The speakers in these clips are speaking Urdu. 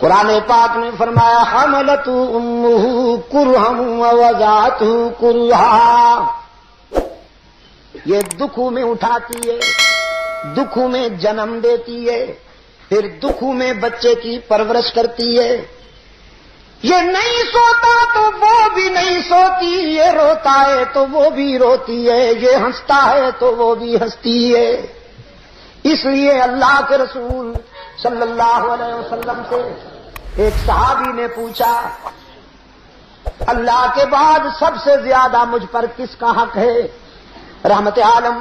قرآن پاک نے فرمایا حملت امہ کرہا ووضعتہ کرہا، یہ دکھوں میں اٹھاتی ہے، دکھوں میں جنم دیتی ہے، پھر دکھوں میں بچے کی پرورش کرتی ہے۔ یہ نہیں سوتا تو وہ بھی نہیں سوتی، یہ روتا ہے تو وہ بھی روتی ہے، یہ ہنستا ہے تو وہ بھی ہنستی ہے۔ اس لیے اللہ کے رسول صلی اللہ علیہ وسلم سے ایک صحابی نے پوچھا، اللہ کے بعد سب سے زیادہ مجھ پر کس کا حق ہے؟ رحمت عالم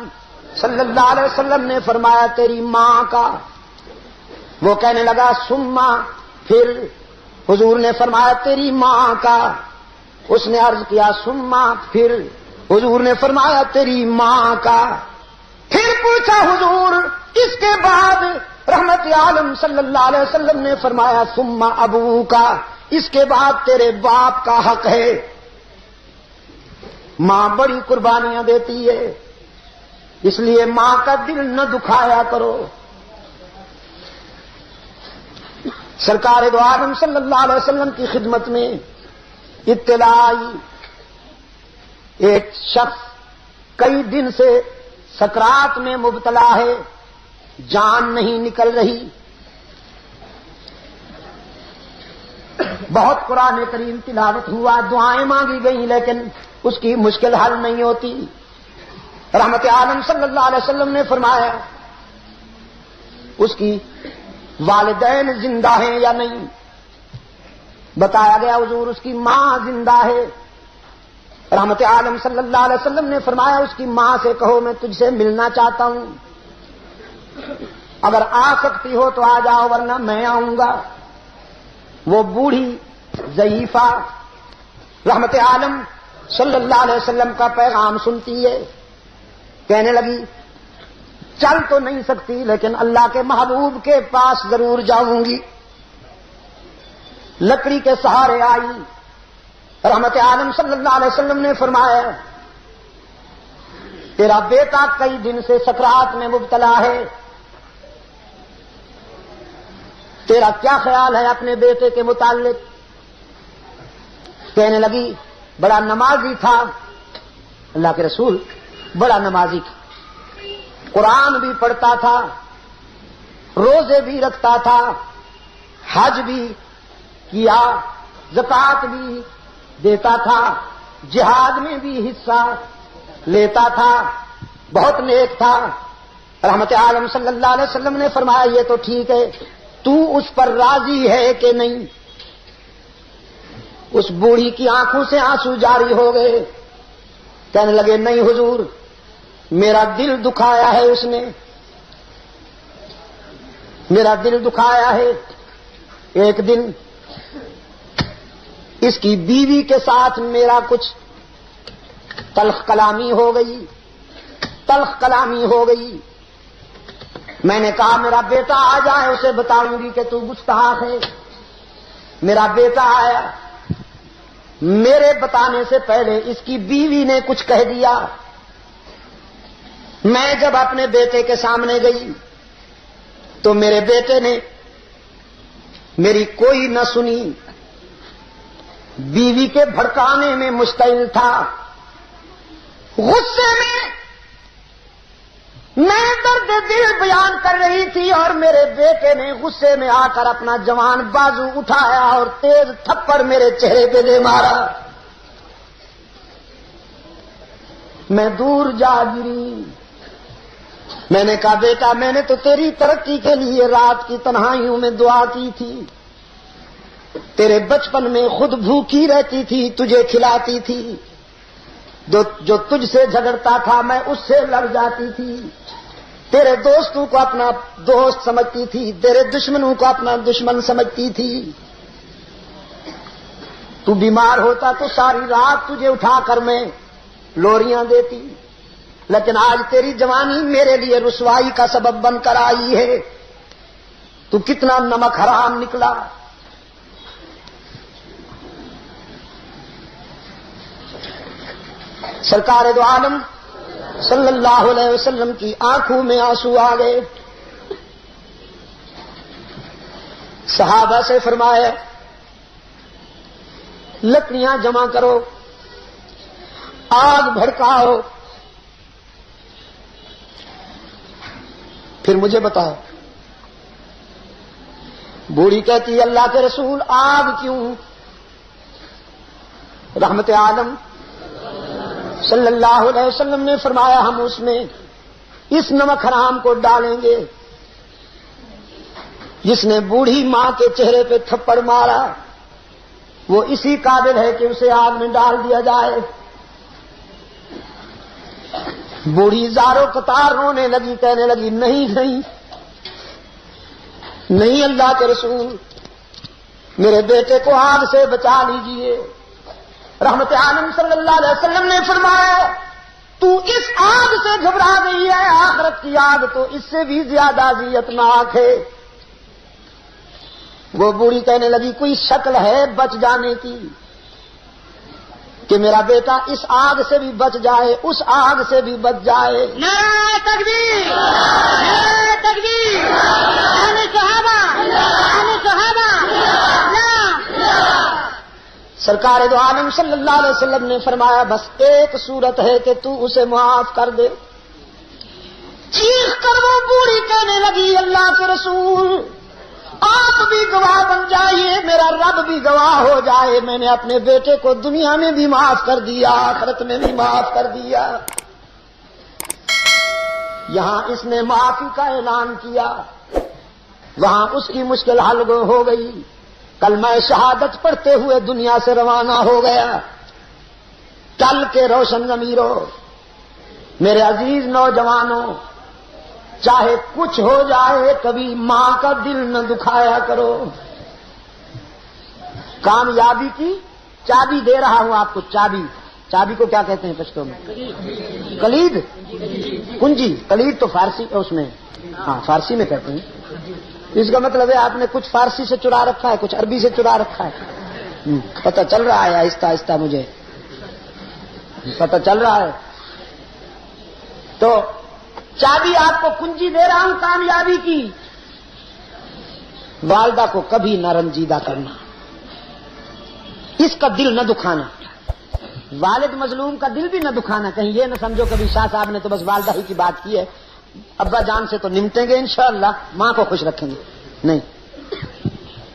صلی اللہ علیہ وسلم نے فرمایا تیری ماں کا۔ وہ کہنے لگا سما، پھر حضور نے فرمایا تیری ماں کا۔ اس نے عرض کیا سما، پھر حضور نے فرمایا تیری ماں کا۔ پھر پوچھا حضور اس کے بعد؟ رحمت عالم صلی اللہ علیہ وسلم نے فرمایا سما ابو کا، اس کے بعد تیرے باپ کا حق ہے۔ ماں بڑی قربانیاں دیتی ہے، اس لیے ماں کا دل نہ دکھایا کرو۔ سرکار دو عالم صلی اللہ علیہ وسلم کی خدمت میں اطلاع آئی، ایک شخص کئی دن سے سکرات میں مبتلا ہے، جان نہیں نکل رہی، بہت قرآن کریم تلاوت ہوا، دعائیں مانگی گئیں، لیکن اس کی مشکل حل نہیں ہوتی۔ رحمت عالم صلی اللہ علیہ وسلم نے فرمایا اس کی والدین زندہ ہیں یا نہیں؟ بتایا گیا حضور اس کی ماں زندہ ہے۔ رحمت عالم صلی اللہ علیہ وسلم نے فرمایا اس کی ماں سے کہو میں تجھ سے ملنا چاہتا ہوں، اگر آ سکتی ہو تو آ جاؤ ورنہ میں آؤں گا۔ وہ بوڑھی ضعیفہ رحمت عالم صلی اللہ علیہ وسلم کا پیغام سنتی ہے، کہنے لگی چل تو نہیں سکتی لیکن اللہ کے محبوب کے پاس ضرور جاؤں گی۔ لکڑی کے سہارے آئی، رحمت عالم صلی اللہ علیہ وسلم نے فرمایا تیرا بیٹا کئی دن سے سکرات میں مبتلا ہے، تیرا کیا خیال ہے اپنے بیٹے کے متعلق؟ کہنے لگی بڑا نمازی تھا، اللہ کے رسول بڑا نمازی تھا، قرآن بھی پڑھتا تھا، روزے بھی رکھتا تھا، حج بھی کیا، زکوٰۃ بھی دیتا تھا، جہاد میں بھی حصہ لیتا تھا، بہت نیک تھا۔ رحمت عالم صلی اللہ علیہ وسلم نے فرمایا یہ تو ٹھیک ہے، تو اس پر راضی ہے کہ نہیں؟ اس بوڑھی کی آنکھوں سے آنسو جاری ہو گئے، کہنے لگے نہیں حضور، میرا دل دکھایا ہے اس نے، میرا دل دکھایا ہے۔ ایک دن اس کی بیوی کے ساتھ میرا کچھ تلخ کلامی ہو گئی، تلخ کلامی ہو گئی۔ میں نے کہا میرا بیٹا آ جائے اسے بتاؤں گی کہ تو گستاخ ہے۔ میرا بیٹا آیا، میرے بتانے سے پہلے اس کی بیوی نے کچھ کہہ دیا۔ میں جب اپنے بیٹے کے سامنے گئی تو میرے بیٹے نے میری کوئی نہ سنی، بیوی کے بھڑکانے میں مشتعل تھا، غصے میں درد دل بیان کر رہی تھی، اور میرے بیٹے نے غصے میں آ کر اپنا جوان بازو اٹھایا اور تیز تھپڑ میرے چہرے پہ دے مارا۔ میں دور جا گری، میں نے کہا بیٹا میں نے تو تیری ترقی کے لیے رات کی تنہائیوں میں دعا کی تھی، تیرے بچپن میں خود بھوکی رہتی تھی، تجھے کھلاتی تھی، جو تجھ سے جھگڑتا تھا میں اس سے لڑ جاتی تھی، تیرے دوستوں کو اپنا دوست سمجھتی تھی، تیرے دشمنوں کو اپنا دشمن سمجھتی تھی، تو بیمار ہوتا تو ساری رات تجھے اٹھا کر میں لوریاں دیتی، لیکن آج تیری جوانی میرے لیے رسوائی کا سبب بن کر آئی ہے، تو کتنا نمک حرام نکلا۔ سرکار دو عالم صلی اللہ علیہ وسلم کی آنکھوں میں آنسو آ گئے۔ صحابہ سے فرمایا لکڑیاں جمع کرو، آگ بھڑکاؤ، پھر مجھے بتاؤ۔ بوڑھی کہتی اللہ کے رسول آگ کیوں؟ رحمت عالم صلی اللہ علیہ وسلم نے فرمایا ہم اس میں اس نمک حرام کو ڈالیں گے جس نے بوڑھی ماں کے چہرے پہ تھپڑ مارا وہ اسی قابل ہے کہ اسے آگ میں ڈال دیا جائے۔ بوڑھی زاروں قطار رونے لگی، کہنے لگی نہیں نہیں نہیں اللہ کے رسول، میرے بیٹے کو آگ سے بچا لیجئے۔ رحمت عالم صلی اللہ علیہ وسلم نے فرمایا تو اس آگ سے گھبرا گئی ہے، آخرت کی آگ تو اس سے بھی زیادہ اذیتناک ہے۔ وہ بوڑھی کہنے لگی کوئی شکل ہے بچ جانے کی کہ میرا بیٹا اس آگ سے بھی بچ جائے، اس آگ سے بھی بچ جائے؟ نعرہ تکبیر، نعرہ تکبیر، آنے صحابہ، آنے صحابہ، سرکار دو عالم صلی اللہ علیہ وسلم نے فرمایا بس ایک صورت ہے کہ تو اسے معاف کر دے۔ چیخ کر وہ بوڑھی کہنے لگی اللہ کے رسول آپ بھی گواہ بن جائیے، میرا رب بھی گواہ ہو جائے، میں نے اپنے بیٹے کو دنیا میں بھی معاف کر دیا، آخرت میں بھی معاف کر دیا۔ یہاں اس نے معافی کا اعلان کیا، وہاں اس کی مشکل حل ہو گئی، کلمہ شہادت پڑھتے ہوئے دنیا سے روانہ ہو گیا۔ کل کے روشن ضمیروں، میرے عزیز نوجوانوں، چاہے کچھ ہو جائے کبھی ماں کا دل نہ دکھایا کرو۔ کامیابی کی چابی دے رہا ہوں آپ کو، چابی، چابی کو کیا کہتے ہیں پشتو میں؟ کلید، کنجی، کلید تو فارسی اس میں، ہاں فارسی میں کہتے ہیں۔ اس کا مطلب ہے آپ نے کچھ فارسی سے چرا رکھا ہے، کچھ عربی سے چرا رکھا ہے، پتہ چل رہا ہے آہستہ آہستہ، مجھے پتہ چل رہا ہے۔ تو چابی آپ کو کنجی دے رہا ہوں کامیابی کی، والدہ کو کبھی نہ رنجیدہ کرنا، اس کا دل نہ دکھانا، والد مظلوم کا دل بھی نہ دکھانا، کہیں یہ نہ سمجھو کبھی شاہ صاحب نے تو بس والدہ ہی کی بات کی ہے، ابا جان سے تو نمٹیں گے انشاءاللہ، ماں کو خوش رکھیں گے، نہیں،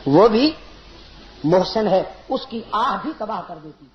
وہ بھی محسن ہے، اس کی آہ بھی تباہ کر دیتی۔